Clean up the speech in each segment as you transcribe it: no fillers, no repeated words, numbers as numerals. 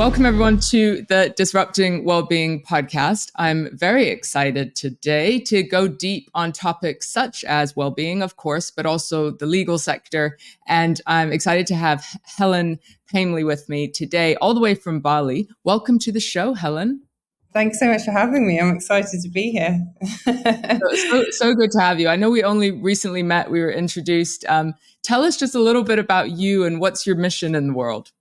Welcome everyone to the Disrupting Wellbeing podcast. I'm very excited today to go deep on topics such as well-being, of course, but also the legal sector. And I'm excited to have Helen Pamely with me today, all the way from Bali. Welcome to the show, Helen. Thanks so much for having me. I'm excited to be here. So good to have you. I know we only recently met. We were introduced. Tell us just a little bit about you and what's your mission in the world.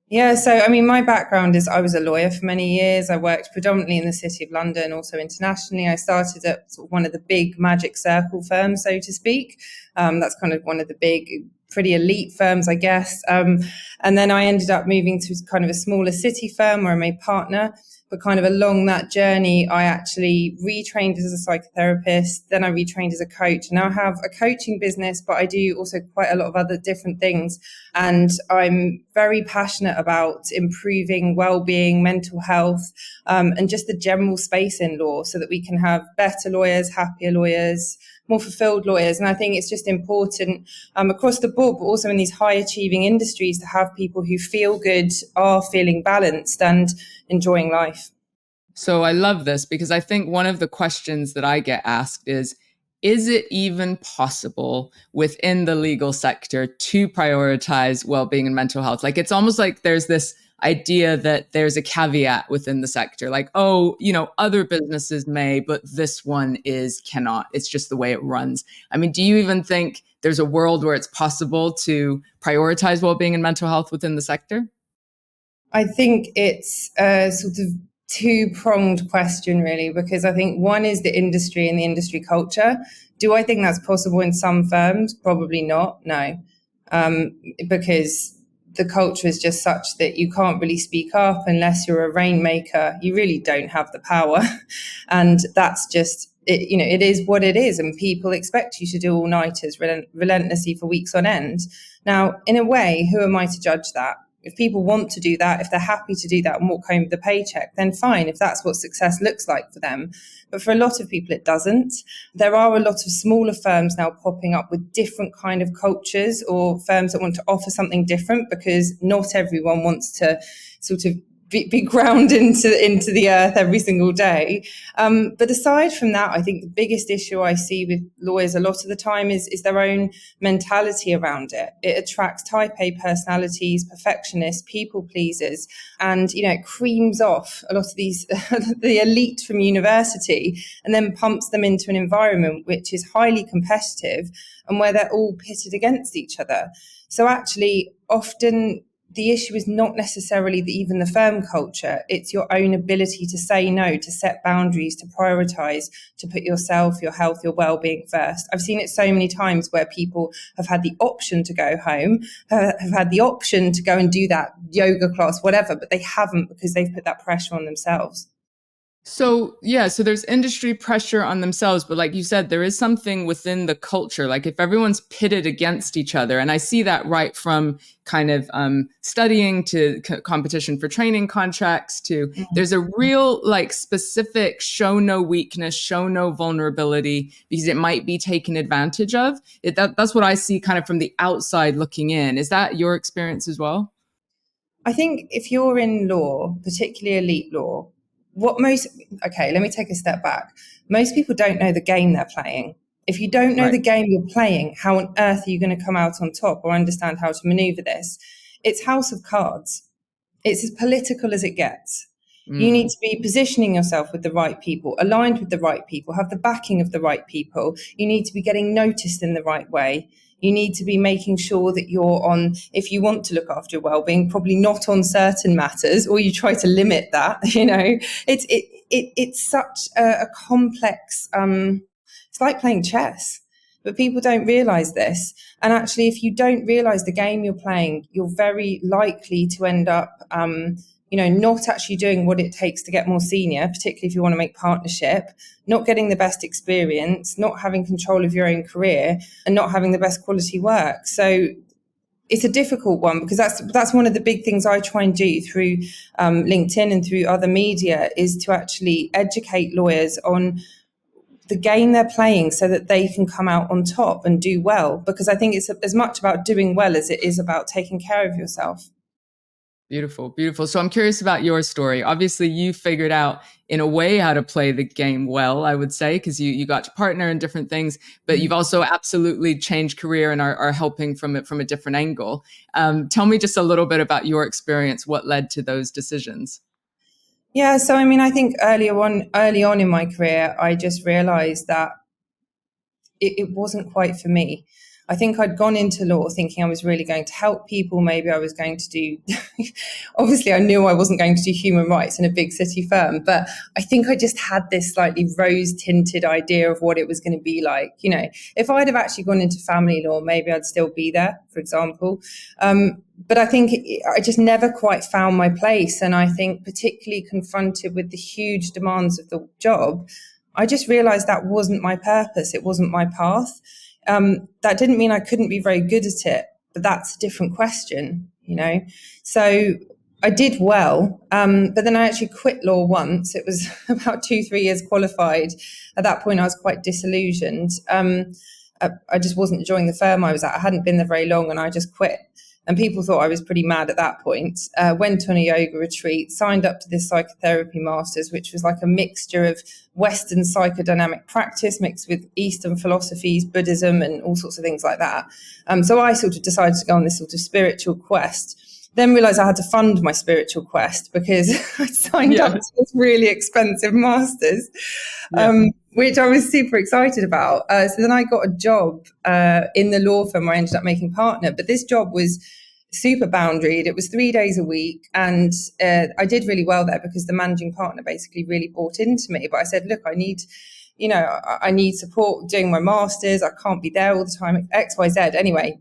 Yeah, so my background is I was a lawyer for many years. I worked predominantly in the City of London, also internationally. I started at sort of one of the big magic circle firms, so to speak. That's kind of one of the big, pretty elite firms, I guess. And then I ended up moving to kind of a smaller city firm where I'm a partner. But kind of along that journey, I actually retrained as a psychotherapist. Then I retrained as a coach. Now I have a coaching business, but I do also quite a lot of other different things. And I'm very passionate about improving well-being, mental health, and just the general space in law so that we can have better lawyers, happier lawyers, more fulfilled lawyers. And I think it's just important across the board, but also in these high achieving industries, to have people who feel good, are feeling balanced and enjoying life. So I love this because I think one of the questions that I get asked is it even possible within the legal sector to prioritize well-being and mental health? Like, it's almost like there's this idea that there's a caveat within the sector, like, oh, other businesses may, but this one cannot. It's just the way it runs. I mean, do you even think there's a world where it's possible to prioritize well-being and mental health within the sector? I think it's a sort of two-pronged question, really, because I think one is the industry and the industry culture. Do I think that's possible in some firms? Probably not, no. Because the culture is just such that you can't really speak up unless you're a rainmaker. You really don't have the power. And that's just, it is what it is. And people expect you to do all-nighters relentlessly for weeks on end. Now, in a way, who am I to judge that? If people want to do that, if they're happy to do that and walk home with a paycheck, then fine, if that's what success looks like for them. But for a lot of people, it doesn't. There are a lot of smaller firms now popping up with different kind of cultures, or firms that want to offer something different, because not everyone wants to sort of be ground into the earth every single day. But aside from that, I think the biggest issue I see with lawyers a lot of the time is their own mentality around it. It attracts type A personalities, perfectionists, people pleasers, and it creams off a lot of these the elite from university, and then pumps them into an environment which is highly competitive and where they're all pitted against each other. So actually, often the issue is not necessarily even the firm culture. It's your own ability to say no, to set boundaries, to prioritize, to put yourself, your health, your well-being first. I've seen it so many times where people have had the option to go home, have had the option to go and do that yoga class, whatever, but they haven't, because they've put that pressure on themselves. So there's industry pressure on themselves, but like you said, there is something within the culture. Like, if everyone's pitted against each other, and I see that right from kind of studying to competition for training contracts to there's a real like specific show no weakness, show no vulnerability, because it might be taken advantage of. That's what I see kind of from the outside looking in. Is that your experience as well? I think if you're in law, particularly elite law, let me take a step back. Most people don't know the game they're playing. If you don't know the game you're playing, how on earth are you going to come out on top or understand how to maneuver this? It's House of Cards. It's as political as it gets. You need to be positioning yourself with the right people, aligned with the right people, have the backing of the right people. You need to be getting noticed in the right way. You need to be making sure that you're on, if you want to look after your well-being, probably not on certain matters, or you try to limit that. It's such a complex. It's like playing chess, but people don't realize this. And actually, if you don't realize the game you're playing, you're very likely to end up not actually doing what it takes to get more senior, particularly if you want to make partnership, not getting the best experience, not having control of your own career, and not having the best quality work. So it's a difficult one, because that's one of the big things I try and do through LinkedIn and through other media, is to actually educate lawyers on the game they're playing so that they can come out on top and do well. Because I think it's as much about doing well as it is about taking care of yourself. Beautiful, beautiful. So I'm curious about your story. Obviously, you figured out in a way how to play the game well, I would say, because you got your partner and different things, but you've also absolutely changed career and are helping from it from a different angle. Tell me just a little bit about your experience, what led to those decisions. Yeah, so I mean, I think early on in my career, I just realized that it wasn't quite for me. I think I'd gone into law thinking I was really going to help people. Maybe I was going to do, obviously, I knew I wasn't going to do human rights in a big city firm, but I think I just had this slightly rose tinted idea of what it was going to be like. You know, if I'd have actually gone into family law, maybe I'd still be there, for example. But I think I just never quite found my place. And I think, particularly confronted with the huge demands of the job, I just realized that wasn't my purpose. It wasn't my path. That didn't mean I couldn't be very good at it, but that's a different question, you know? So I did well, but then I actually quit law once. It was about 2-3 years qualified. At that point, I was quite disillusioned. I just wasn't enjoying the firm I was at. I hadn't been there very long, and I just quit. And people thought I was pretty mad at that point. Went on a yoga retreat, signed up to this psychotherapy masters, which was like a mixture of Western psychodynamic practice mixed with Eastern philosophies, Buddhism, and all sorts of things like that. So I sort of decided to go on this sort of spiritual quest. Then realized I had to fund my spiritual quest because I signed up to this really expensive masters, which I was super excited about. So then I got a job in the law firm where I ended up making partner. But this job was super boundaried. It was 3 days a week. And I did really well there because the managing partner basically really bought into me. But I said, look, I need support doing my masters. I can't be there all the time, X, Y, Z. Anyway,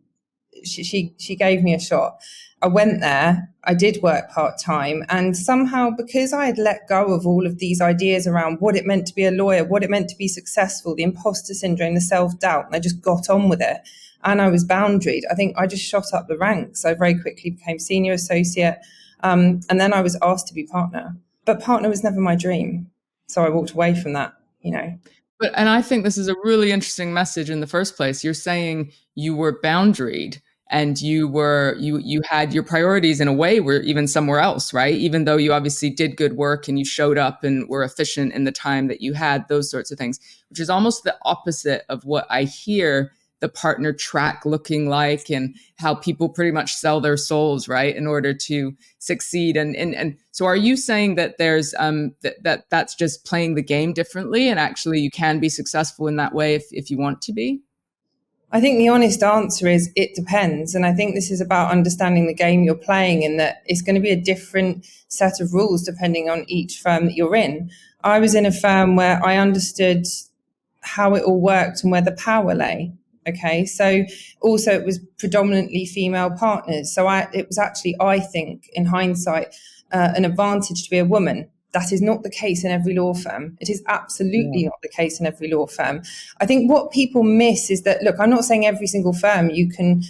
she gave me a shot. I went there, I did work part-time, and somehow, because I had let go of all of these ideas around what it meant to be a lawyer, what it meant to be successful, the imposter syndrome, the self-doubt, and I just got on with it. And I was boundaried. I think I just shot up the ranks. I very quickly became senior associate, and then I was asked to be partner. But partner was never my dream. So I walked away from that, you know. And I think this is a really interesting message in the first place. You're saying you were boundaried and you had your priorities in a way were even somewhere else, right? Even though you obviously did good work and you showed up and were efficient in the time that you had, those sorts of things, which is almost the opposite of what I hear the partner track looking like and how people pretty much sell their souls, right, in order to succeed. And so are you saying that there's that's just playing the game differently and actually you can be successful in that way if you want to be? I think the honest answer is it depends. And I think this is about understanding the game you're playing, and that it's going to be a different set of rules depending on each firm that you're in. I was in a firm where I understood how it all worked and where the power lay. Okay. So also it was predominantly female partners. So it was actually, I think, in hindsight, an advantage to be a woman. That is not the case in every law firm. It is absolutely not the case in every law firm. I think what people miss is that, look, I'm not saying every single firm you can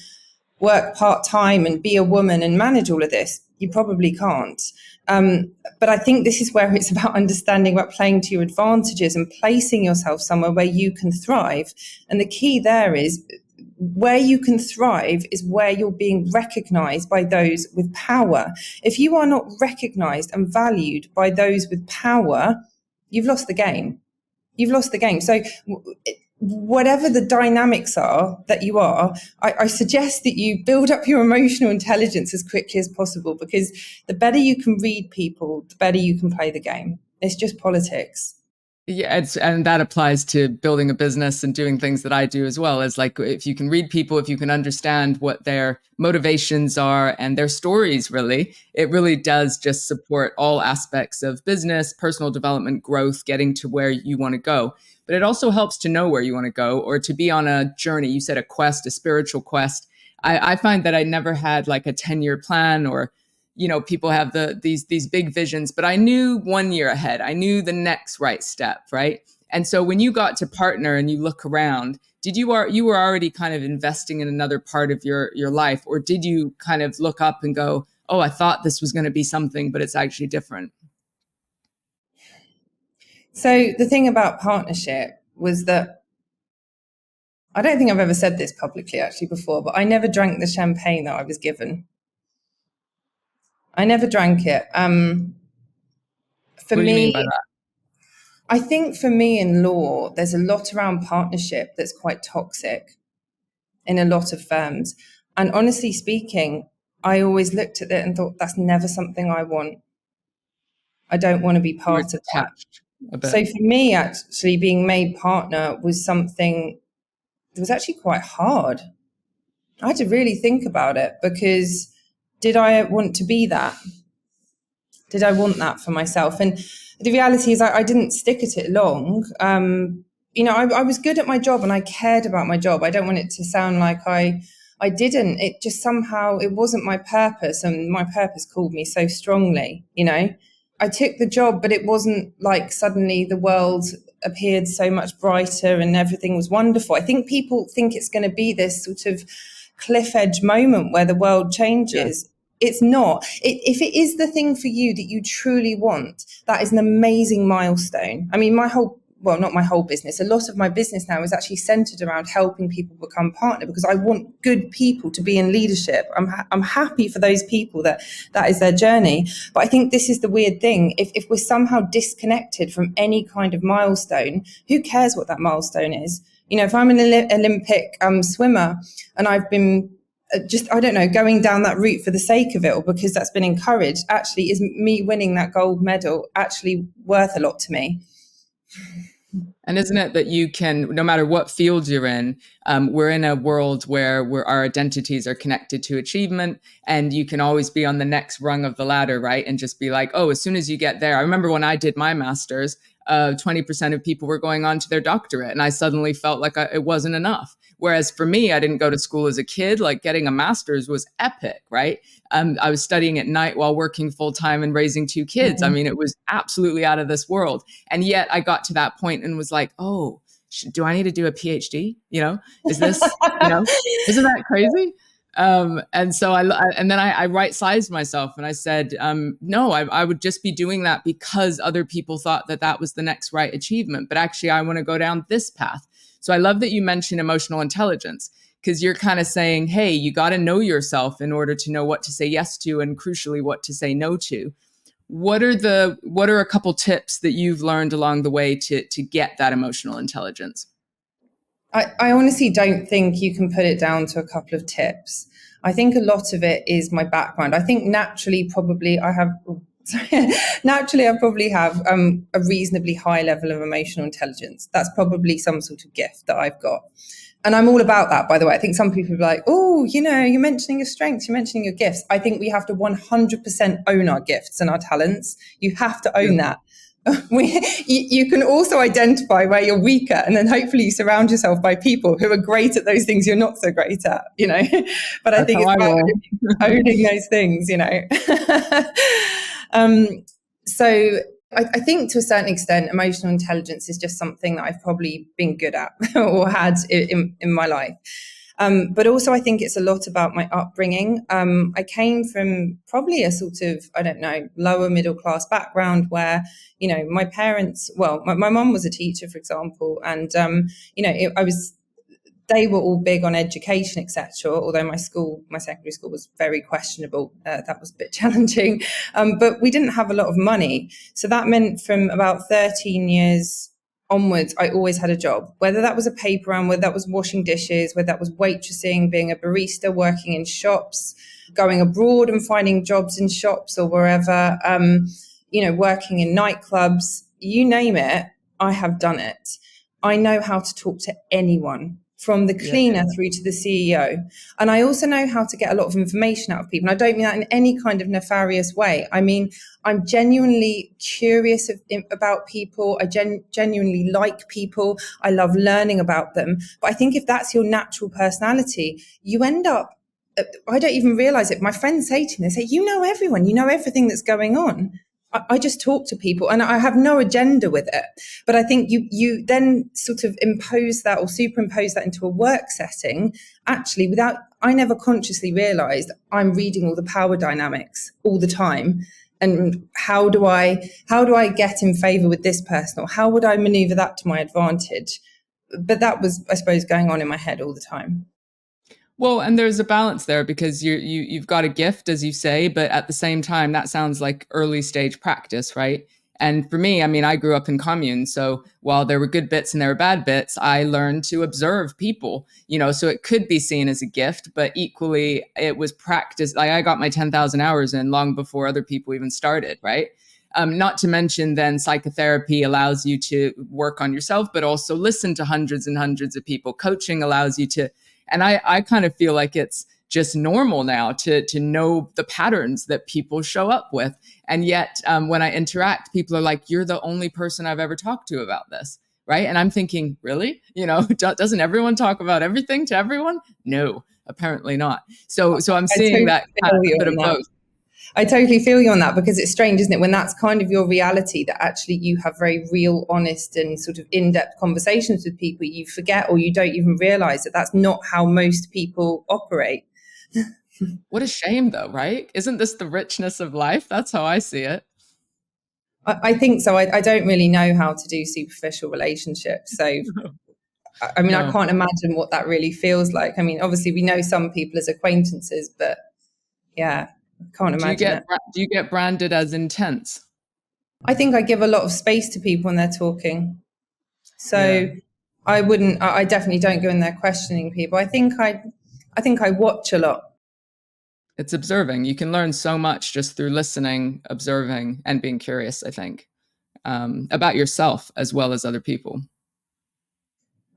work part-time and be a woman and manage all of this. You probably can't. But I think this is where it's about understanding, about playing to your advantages and placing yourself somewhere where you can thrive. And the key there is where you can thrive is where you're being recognized by those with power. If you are not recognized and valued by those with power, you've lost the game. You've lost the game. So whatever the dynamics are that you are, I suggest that you build up your emotional intelligence as quickly as possible, because the better you can read people, the better you can play the game. It's just politics. Yeah, and that applies to building a business and doing things that I do as well. As like, if you can read people, if you can understand what their motivations are and their stories, really, it really does just support all aspects of business, personal development, growth, getting to where you want to go. But it also helps to know where you want to go or to be on a journey. You said a quest, a spiritual quest. I find that I never had like a 10-year plan, or people have these big visions, but I knew 1 year ahead. I knew the next right step, right? And so when you got to partner and you look around, you were already kind of investing in another part of your life, or did you kind of look up and go, oh, I thought this was going to be something, but it's actually different? So the thing about partnership was that, I don't think I've ever said this publicly actually before, but I never drank the champagne that I was given. I never drank it. For What do you mean by me, that? I think for me in law, there's a lot around partnership that's quite toxic in a lot of firms. And honestly speaking, I always looked at it and thought, that's never something I want. I don't want to be You were part of that. detached a bit. So for me, actually, being made partner was something that was actually quite hard. I had to really think about it, because did I want to be that? Did I want that for myself? And the reality is I didn't stick at it long. I was good at my job and I cared about my job. I don't want it to sound like I didn't. It just somehow, it wasn't my purpose, and my purpose called me so strongly, I took the job, but it wasn't like suddenly the world appeared so much brighter and everything was wonderful. I think people think it's going to be this sort of cliff edge moment where the world Yeah. changes. It's not. If it is the thing for you that you truly want, that is an amazing milestone. I mean, not my whole business, a lot of my business now is actually centered around helping people become partner, because I want good people to be in leadership. I'm happy for those people that is their journey. But I think this is the weird thing. If we're somehow disconnected from any kind of milestone, who cares what that milestone is? If I'm an Olympic swimmer and I've been I don't know, going down that route for the sake of it, or because that's been encouraged, actually, is me winning that gold medal actually worth a lot to me? And isn't it that you can, no matter what field you're in, we're in a world where our identities are connected to achievement, and you can always be on the next rung of the ladder, right? And just be like, oh, as soon as you get there. I remember when I did my master's, 20% of people were going on to their doctorate, and I suddenly felt like it wasn't enough. Whereas for me, I didn't go to school as a kid. Like getting a master's was epic, right? I was studying at night while working full time and raising two kids. I mean, it was absolutely out of this world. And yet I got to that point and was like, oh, do I need to do a PhD? Is this, isn't that crazy? And so and then I right sized myself and I said, no, I would just be doing that because other people thought that was the next right achievement. But actually, I want to go down this path. So I love that you mentioned emotional intelligence, because you're kind of saying, hey, you got to know yourself in order to know what to say yes to, and crucially, what to say no to. What are a couple tips that you've learned along the way to get that emotional intelligence? I honestly don't think you can put it down to a couple of tips. I think a lot of it is my background. I think naturally, probably I have. Naturally, I probably have a reasonably high level of emotional intelligence. That's probably some sort of gift that I've got. And I'm all about that, by the way. I think some people are like, oh, you're mentioning your strengths, you're mentioning your gifts. I think we have to 100% own our gifts and our talents. You have to own that. You can also identify where you're weaker, and then hopefully you surround yourself by people who are great at those things you're not so great at, But I That's think how it's I about roll. owning those things, So I think to a certain extent, emotional intelligence is just something that I've probably been good at or had in my life. But also I think it's a lot about my upbringing. I came from probably a sort of, I don't know, lower middle class background where, my parents, my mum was a teacher, for example, and, they were all big on education, etc. Although my secondary school was very questionable. That was a bit challenging. But we didn't have a lot of money. So that meant from about 13 years onwards, I always had a job, whether that was a paper round, whether that was washing dishes, whether that was waitressing, being a barista, working in shops, going abroad and finding jobs in shops or wherever, working in nightclubs, you name it, I have done it. I know how to talk to anyone, from the cleaner through to the CEO. And I also know how to get a lot of information out of people. And I don't mean that in any kind of nefarious way. I mean, I'm genuinely curious about people. I genuinely like people. I love learning about them. But I think if that's your natural personality, you end up, I don't even realize it. My friends say to me, they say, you know everyone, you know everything that's going on. I just talk to people and I have no agenda with it. But I think you then sort of impose that or superimpose that into a work setting, actually, I never consciously realized I'm reading all the power dynamics all the time. And how do I get in favor with this person, or how would I maneuver that to my advantage? But that was, I suppose, going on in my head all the time. Well, and there's a balance there because you've got a gift, as you say, but at the same time, that sounds like early stage practice, right? And for me, I mean, I grew up in commune, so while there were good bits and there were bad bits, I learned to observe people, so it could be seen as a gift, but equally it was practice. Like I got my 10,000 hours in long before other people even started, right? Not to mention, then psychotherapy allows you to work on yourself, but also listen to hundreds and hundreds of people. Coaching allows you to, and I kind of feel like it's just normal now to know the patterns that people show up with. And yet, when I interact, people are like, "You're the only person I've ever talked to about this." Right. And I'm thinking, really? Doesn't everyone talk about everything to everyone? No, apparently not. So I'm I seeing totally that kind feel of a you bit on of that. both. I totally feel you on that, because it's strange, isn't it? When that's kind of your reality, that actually you have very real, honest and sort of in-depth conversations with people, you forget or you don't even realize that that's not how most people operate. What a shame, though, right? Isn't this the richness of life? That's how I see it. I think so. I don't really know how to do superficial relationships. So, I mean, I No. can't imagine what that really feels like. I mean, obviously, we know some people as acquaintances, but yeah, I can't Do you imagine get it. do you get branded as intense? I think I give a lot of space to people when they're talking. Yeah. So I definitely don't go in there questioning people. I think I watch a lot. It's observing. You can learn so much just through listening, observing, and being curious, I think, about yourself as well as other people.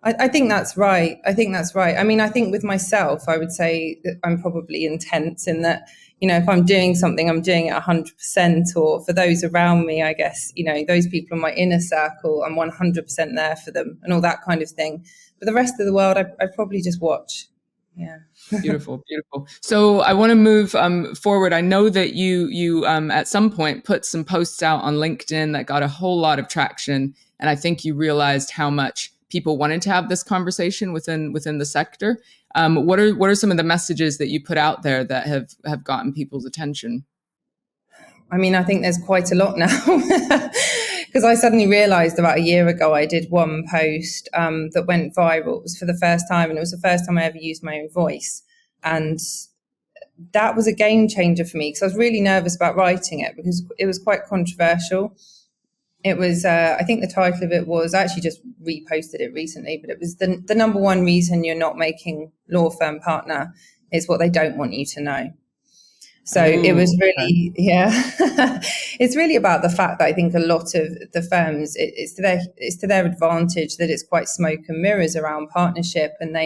I think that's right. I think that's right. I mean, I think with myself, I would say that I'm probably intense in that, if I'm doing something, I'm doing it 100%. Or for those around me, I guess, those people in my inner circle, I'm 100% there for them and all that kind of thing. But the rest of the world, I probably just watch. Yeah. Beautiful, beautiful. So I want to move forward. I know that you at some point put some posts out on LinkedIn that got a whole lot of traction, and I think you realized how much people wanted to have this conversation within the sector. What are some of the messages that you put out there that have gotten people's attention? I mean, I think there's quite a lot now, because I suddenly realized about a year ago I did one post that went viral. It was for the first time, and it was the first time I ever used my own voice. And that was a game changer for me, because I was really nervous about writing it because it was quite controversial. It was, I think the title of it was, I actually just reposted it recently, but it was the number one reason you're not making law firm partner is what they don't want you to know. So it Oh, was okay. really, yeah, it's really about the fact that I think a lot of the firms, it's to their advantage that it's quite smoke and mirrors around partnership, and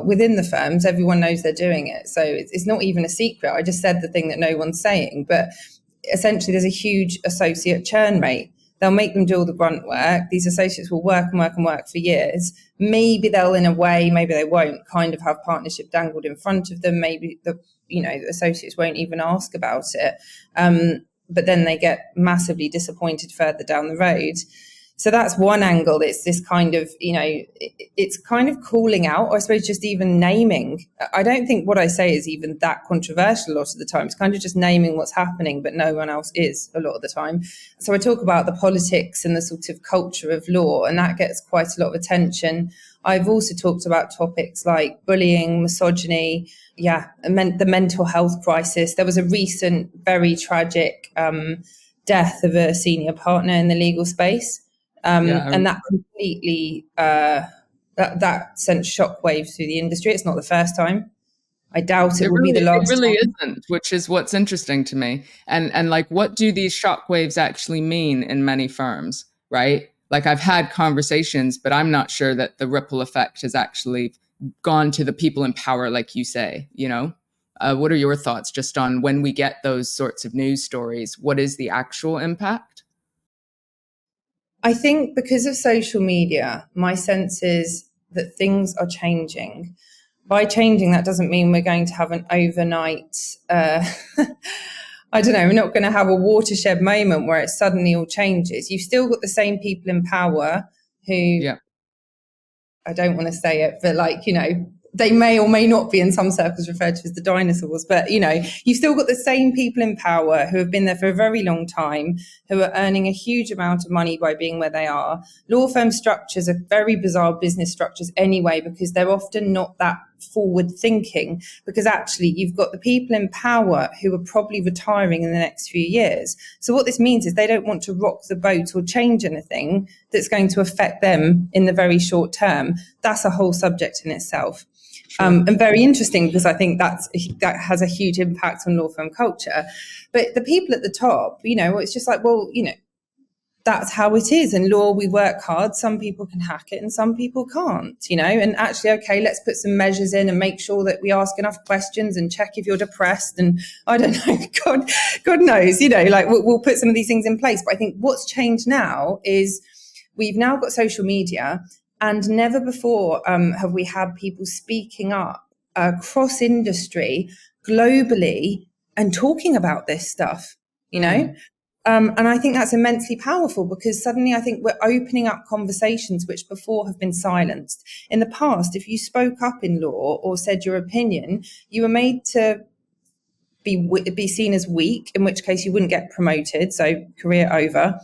within the firms, everyone knows they're doing it. So it's not even a secret. I just said the thing that no one's saying, but essentially there's a huge associate churn rate. They'll make them do all the grunt work. These associates will work and work and work for years. Maybe they'll, in a way, maybe they won't, kind of have partnership dangled in front of them. Maybe the associates won't even ask about it. But then they get massively disappointed further down the road. So that's one angle. It's this kind of, it's kind of calling out, or I suppose just even naming. I don't think what I say is even that controversial a lot of the time. It's kind of just naming what's happening, but no one else is a lot of the time. So I talk about the politics and the sort of culture of law, and that gets quite a lot of attention. I've also talked about topics like bullying, misogyny, the mental health crisis. There was a recent, very tragic death of a senior partner in the legal space. Yeah, And that completely that sent shockwaves through the industry. It's not the first time. I doubt it It will be really the it last really time. isn't, which is what's interesting to me. And like what do these shockwaves actually mean in many firms, right? Like I've had conversations, but I'm not sure that the ripple effect has actually gone to the people in power, like you say. What are your thoughts just on when we get those sorts of news stories? What is the actual impact? I think because of social media, my sense is that things are changing. By changing, that doesn't mean we're going to have an overnight, I don't know, we're not going to have a watershed moment where it suddenly all changes. You've still got the same people in power who, Yeah. I don't want to say it, but they may or may not be in some circles referred to as the dinosaurs, but you've still got the same people in power who have been there for a very long time, who are earning a huge amount of money by being where they are. Law firm structures are very bizarre business structures anyway, because they're often not that forward thinking, because actually you've got the people in power who are probably retiring in the next few years. So what this means is they don't want to rock the boat or change anything that's going to affect them in the very short term. That's a whole subject in itself. Sure. And very interesting, because I think that has a huge impact on law firm culture. But the people at the top, it's just like, well, that's how it is. In law, we work hard. Some people can hack it and some people can't, and actually, okay, let's put some measures in and make sure that we ask enough questions and check if you're depressed. And I don't know, God knows, we'll put some of these things in place. But I think what's changed now is we've now got social media, and never before have we had people speaking up across industry, globally, and talking about this stuff, And I think that's immensely powerful, because suddenly I think we're opening up conversations which before have been silenced. In the past, if you spoke up in law or said your opinion, you were made to be seen as weak, in which case you wouldn't get promoted, so career over.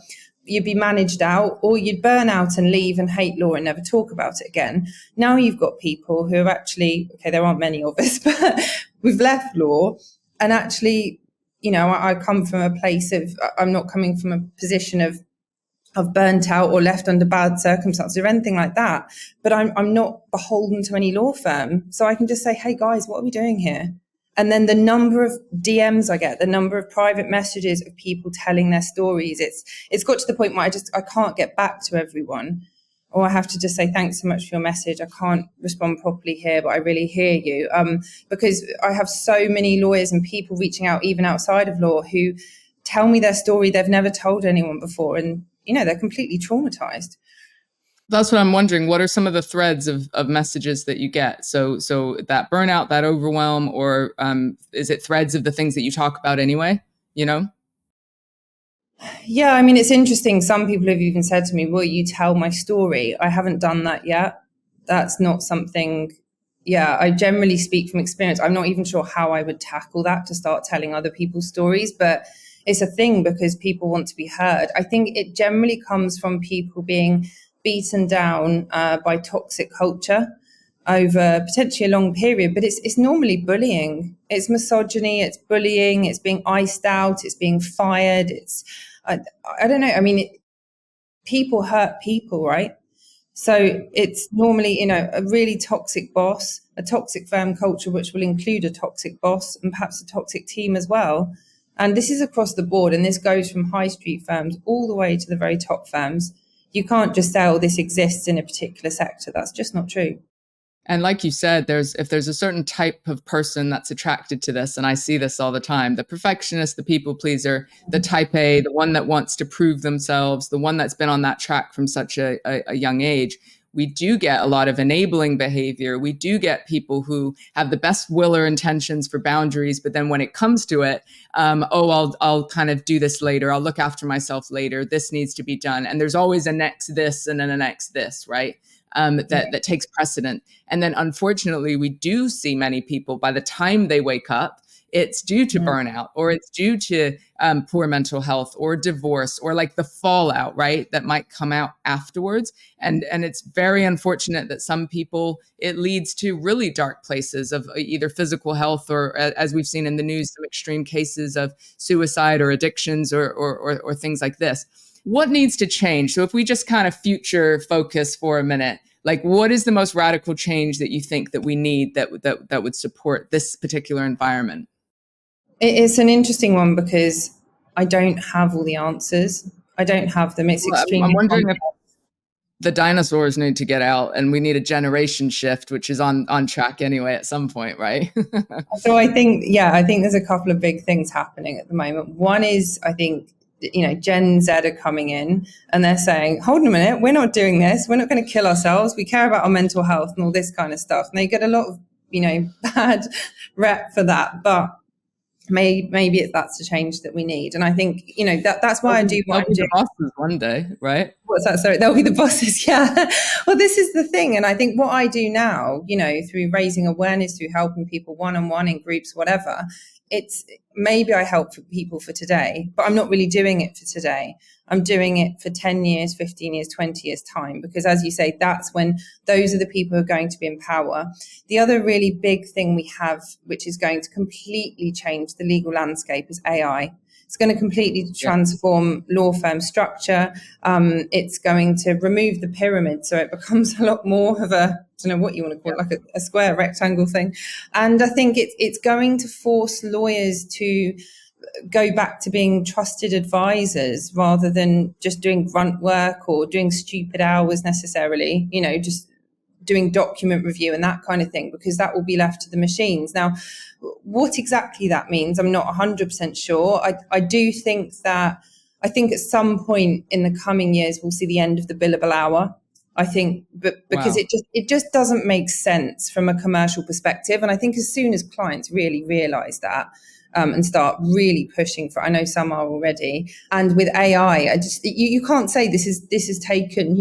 You'd be managed out, or you'd burn out and leave and hate law and never talk about it again. Now you've got people who are actually, okay, there aren't many of us, but we've left law, and actually, I come from a place of, I'm not coming from a position of burnt out or left under bad circumstances or anything like that, but I'm not beholden to any law firm. So I can just say, hey guys, what are we doing here? And then the number of DMs I get, the number of private messages of people telling their stories, it's got to the point where I can't get back to everyone. Or I have to just say, thanks so much for your message. I can't respond properly here, but I really hear you. Because I have so many lawyers and people reaching out, even outside of law, who tell me their story they've never told anyone before. And, they're completely traumatized. That's what I'm wondering. What are some of the threads of messages that you get? So that burnout, that overwhelm, or is it threads of the things that you talk about anyway, Yeah, I mean, it's interesting. Some people have even said to me, will you tell my story? I haven't done that yet. That's not something, I generally speak from experience. I'm not even sure how I would tackle that, to start telling other people's stories, but it's a thing because people want to be heard. I think it generally comes from people being beaten down by toxic culture over potentially a long period, but it's normally bullying. It's misogyny, it's bullying, it's being iced out, it's being fired. I don't know. I mean, people hurt people, right? So it's normally, a really toxic boss, a toxic firm culture, which will include a toxic boss and perhaps a toxic team as well. And this is across the board. And this goes from high street firms all the way to the very top firms. You can't just say, oh, this exists in a particular sector. That's just not true. And like you said, if there's a certain type of person that's attracted to this, and I see this all the time, the perfectionist, the people pleaser, the type A, the one that wants to prove themselves, the one that's been on that track from such a young age, we do get a lot of enabling behavior. We do get people who have the best will or intentions for boundaries, but then when it comes to it, I'll kind of do this later. I'll look after myself later. This needs to be done. And there's always a next this and then a next this, right? That takes precedent. And then unfortunately, we do see many people, by the time they wake up, it's due to burnout, or it's due to poor mental health or divorce, or like the fallout, right, that might come out afterwards. And it's very unfortunate that some people, it leads to really dark places of either physical health, or as we've seen in the news, some extreme cases of suicide or addictions or things like this. What needs to change? So if we just kind of future focus for a minute, like what is the most radical change that you think that we need that would support this particular environment? It's an interesting one because I don't have all the answers. I don't have them. It's extremely I'm wondering complex. if the dinosaurs need to get out and we need a generation shift, which is on track anyway at some point, right? So I think there's a couple of big things happening at the moment. One is, I think, Gen Z are coming in and they're saying, hold on a minute, we're not doing this. We're not going to kill ourselves. We care about our mental health and all this kind of stuff. And they get a lot of, bad rep for that. But maybe that's the change that we need. And I think, that's why I do what I'm doing. Bosses one day, right? What's that? Sorry, they'll be the bosses. Yeah. Well, this is the thing. And I think what I do now, through raising awareness, through helping people one-on-one in groups, whatever, it's maybe I help people for today, but I'm not really doing it for today. I'm doing it for 10 years, 15 years, 20 years time, because as you say, that's when those are the people who are going to be in power. The other really big thing we have, which is going to completely change the legal landscape, is AI. It's going to completely transform law firm structure. It's going to remove the pyramid, so it becomes a lot more of a, I don't know what you want to call it, like a square rectangle thing. And I think it's going to force lawyers to go back to being trusted advisors rather than just doing grunt work or doing stupid hours necessarily, just doing document review and that kind of thing, because that will be left to the machines. Now, what exactly that means, I'm not 100% sure. I do think that, I think at some point in the coming years, we'll see the end of the billable hour. I think, but because it just doesn't make sense from a commercial perspective. And I think as soon as clients really realize that, and start really pushing for, I know some are already. And with AI, you can't say this has taken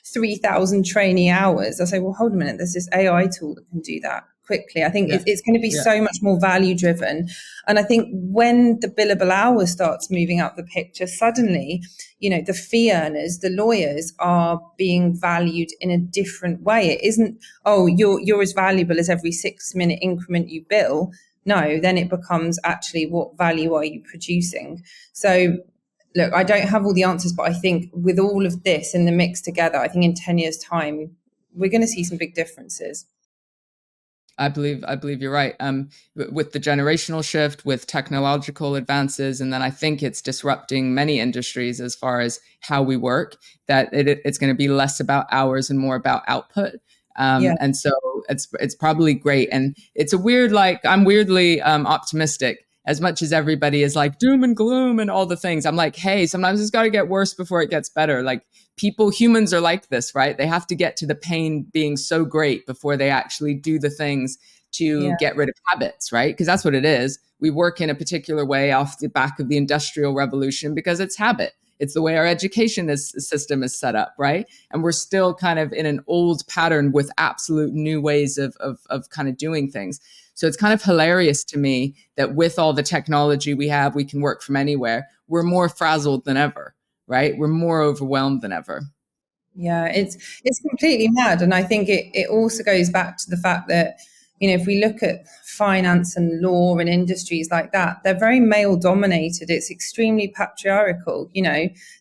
3,000 trainee hours. I'll say, well, hold a minute, there's this AI tool that can do that quickly. I think it's going to be so much more value driven. And I think when the billable hour starts moving up the picture, suddenly, the fee earners, the lawyers, are being valued in a different way. It isn't, oh, you're as valuable as every 6-minute increment you bill. No, then it becomes actually, what value are you producing? So look, I don't have all the answers, but I think with all of this in the mix together, I think in 10 years time, we're going to see some big differences. I believe you're right. With the generational shift, with technological advances, and then I think it's disrupting many industries as far as how we work, that it's going to be less about hours and more about output. And so it's probably great. And it's a weird, I'm weirdly optimistic. As much as everybody is like doom and gloom and all the things, I'm like, hey, sometimes it's got to get worse before it gets better. Like humans are like this, right? They have to get to the pain being so great before they actually do the things to get rid of habits, right? Because that's what it is. We work in a particular way off the back of the Industrial Revolution because it's habit. It's the way our education system is set up, right? And we're still kind of in an old pattern with absolute new ways of kind of doing things. So it's kind of hilarious to me that with all the technology we have, we can work from anywhere. We're more frazzled than ever, right? We're more overwhelmed than ever. Yeah, it's completely mad. And I think it also goes back to the fact that, if we look at finance and law and industries like that, they're very male dominated. It's extremely patriarchal.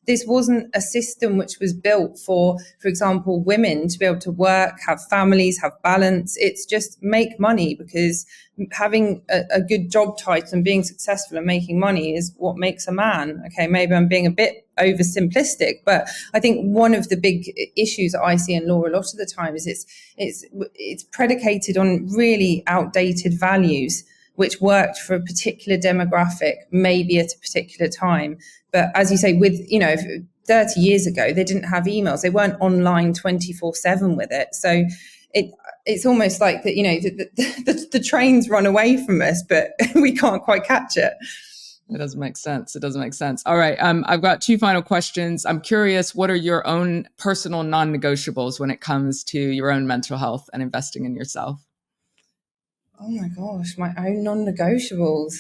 This wasn't a system which was built for example, women to be able to work, have families, have balance. It's just make money, because having a good job title and being successful and making money is what makes a man. Okay, maybe I'm being a bit oversimplistic, but I think one of the big issues that I see in law a lot of the time is it's predicated on really outdated values which worked for a particular demographic, maybe at a particular time. But as you say, with 30 years ago, they didn't have emails, they weren't online 24/7 with it. So it's almost like that, the trains run away from us, but we can't quite catch it. It doesn't make sense. It doesn't make sense. All right. I've got 2 final questions. I'm curious, what are your own personal non-negotiables when it comes to your own mental health and investing in yourself? Oh my gosh, my own non-negotiables.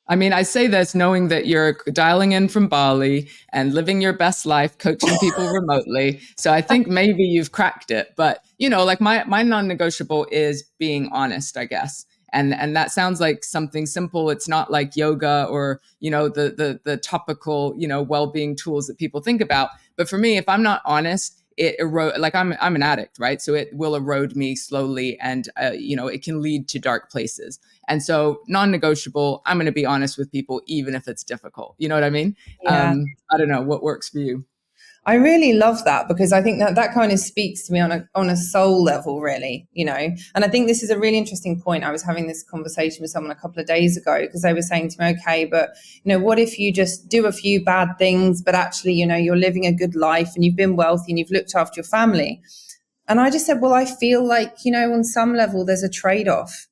I mean, I say this knowing that you're dialing in from Bali and living your best life, coaching people remotely. So I think maybe you've cracked it. But, my non-negotiable is being honest, I guess. And that sounds like something simple. It's not like yoga or, the topical, well-being tools that people think about. But for me, if I'm not honest, it erode, like I'm an addict, right? So it will erode me slowly, and it can lead to dark places. And so non-negotiable, I'm going to be honest with people, even if it's difficult. You know what I mean? Yeah. I don't know what works for you. I really love that, because I think that kind of speaks to me on a soul level, really, And I think this is a really interesting point. I was having this conversation with someone a couple of days ago, because they were saying to me, okay, but, what if you just do a few bad things, but actually, you're living a good life and you've been wealthy and you've looked after your family. And I just said, well, I feel like, on some level, there's a trade-off,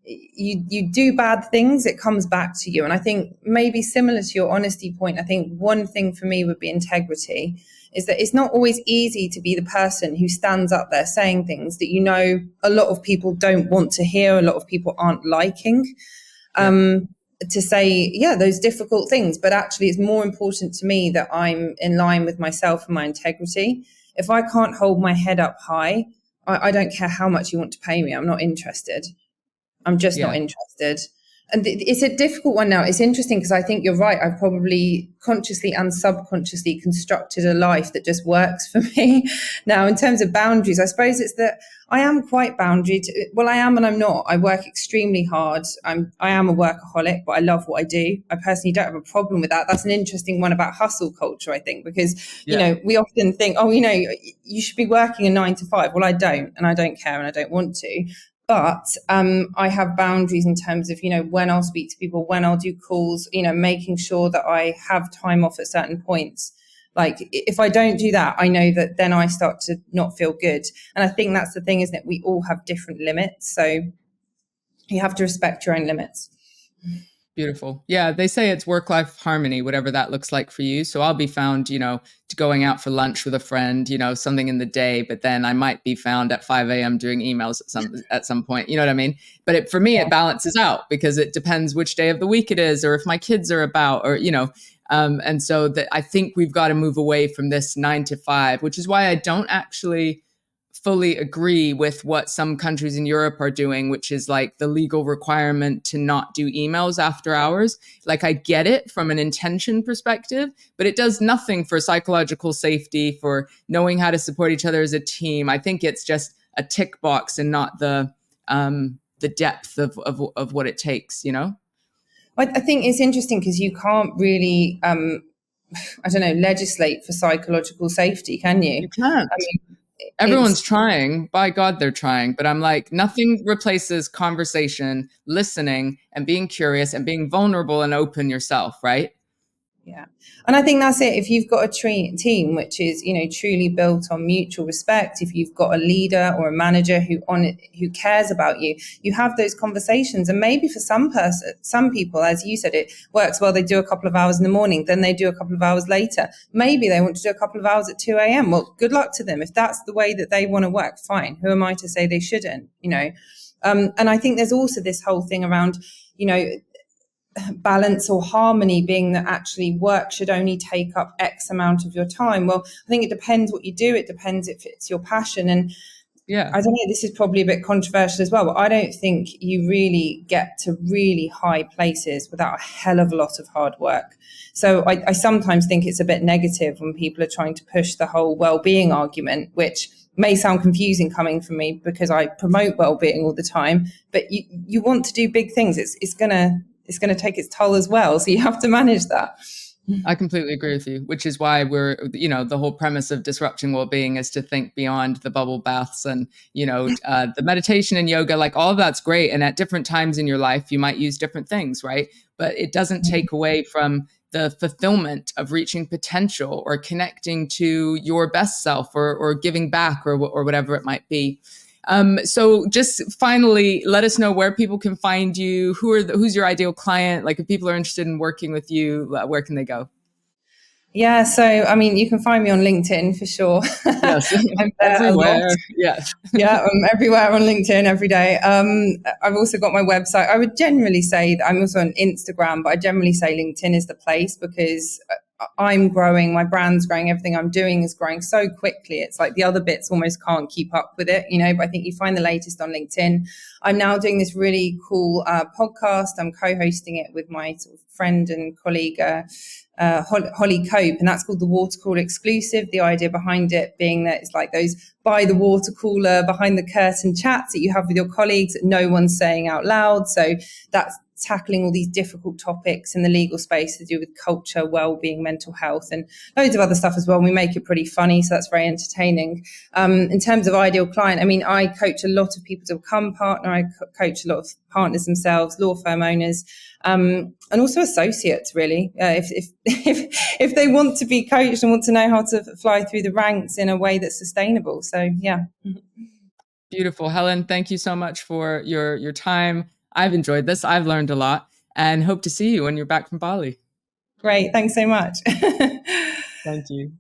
you do bad things, it comes back to you. And I think maybe similar to your honesty point, I think one thing for me would be integrity, is that it's not always easy to be the person who stands up there saying things that a lot of people don't want to hear, a lot of people aren't liking. to say, yeah, those difficult things. But actually, it's more important to me that I'm in line with myself and my integrity. If I can't hold my head up high, I don't care how much you want to pay me. I'm not interested. I'm just not Yeah. interested. And it's a difficult one now. It's interesting because I think you're right. I've probably consciously and subconsciously constructed a life that just works for me. Now, in terms of boundaries, I suppose it's that I am quite boundaried. Well, I am and I'm not. I work extremely hard. I am a workaholic, but I love what I do. I personally don't have a problem with that. That's an interesting one about hustle culture, I think, because, Yeah. we often think, oh, you should be working a 9 to 5. Well, I don't, and I don't care, and I don't want to. But I have boundaries in terms of, when I'll speak to people, when I'll do calls, making sure that I have time off at certain points. Like if I don't do that, I know that then I start to not feel good. And I think that's the thing, isn't it? We all have different limits. So you have to respect your own limits. Beautiful. Yeah, they say it's work-life harmony, whatever that looks like for you. So I'll be found, to going out for lunch with a friend, something in the day, but then I might be found at 5 a.m. doing emails at some point. You know what I mean? But for me, it balances out because it depends which day of the week it is, or if my kids are about, or and so that I think we've got to move away from this 9 to 5, which is why I don't actually fully agree with what some countries in Europe are doing, which is like the legal requirement to not do emails after hours. Like I get it from an intention perspective, but it does nothing for psychological safety, for knowing how to support each other as a team. I think it's just a tick box and not the depth of what it takes, I think it's interesting because you can't really, I don't know, legislate for psychological safety, can you? You can't. I mean, Everyone's it's trying. By God, they're trying. But I'm like, nothing replaces conversation, listening, and being curious and being vulnerable and open yourself, right? Yeah. And I think that's it. If you've got a team which is, truly built on mutual respect, if you've got a leader or a manager who cares about you, you have those conversations. And maybe for some people, as you said, it works well. They do a couple of hours in the morning, then they do a couple of hours later. Maybe they want to do a couple of hours at 2 a.m. Well, good luck to them. If that's the way that they want to work, fine. Who am I to say they shouldn't, And I think there's also this whole thing around, balance or harmony being that actually work should only take up X amount of your time. Well, I think it depends what you do. It depends if it's your passion. And Yeah. I don't know, this is probably a bit controversial as well, but I don't think you really get to really high places without a hell of a lot of hard work. So I sometimes think it's a bit negative when people are trying to push the whole well-being argument, which may sound confusing coming from me because I promote well-being all the time, but you want to do big things. It's gonna take its toll as well. So you have to manage that. I completely agree with you, which is why the whole premise of disrupting well-being is to think beyond the bubble baths and, the meditation and yoga, like all of that's great. And at different times in your life, you might use different things, right? But it doesn't take away from the fulfillment of reaching potential or connecting to your best self or giving back or whatever it might be. So just finally, let us know where people can find you. Who's your ideal client? Like if people are interested in working with you, where can they go? Yeah, so I mean, you can find me on LinkedIn for sure. Yes, I'm there a lot. everywhere. Yes. Yeah, I'm everywhere on LinkedIn every day. I've also got my website. I would generally say that I'm also on Instagram, but I generally say LinkedIn is the place because I'm growing, my brand's growing, everything I'm doing is growing so quickly. It's like the other bits almost can't keep up with it, but I think you find the latest on LinkedIn. I'm now doing this really cool podcast. I'm co-hosting it with my sort of friend and colleague, Holly Cope, and that's called the Water Cooler Exclusive. The idea behind it being that it's like those by the water cooler, behind the curtain chats that you have with your colleagues that no one's saying out loud. So that's tackling all these difficult topics in the legal space to do with culture, well-being, mental health, and loads of other stuff as well. And we make it pretty funny, so that's very entertaining. In terms of ideal client, I mean, I coach a lot of people to become partner. I coach a lot of partners themselves, law firm owners, and also associates. Really, if they want to be coached and want to know how to fly through the ranks in a way that's sustainable. So yeah. Beautiful. Helen, thank you so much for your time. I've enjoyed this. I've learned a lot and hope to see you when you're back from Bali. Great. Thanks so much. Thank you.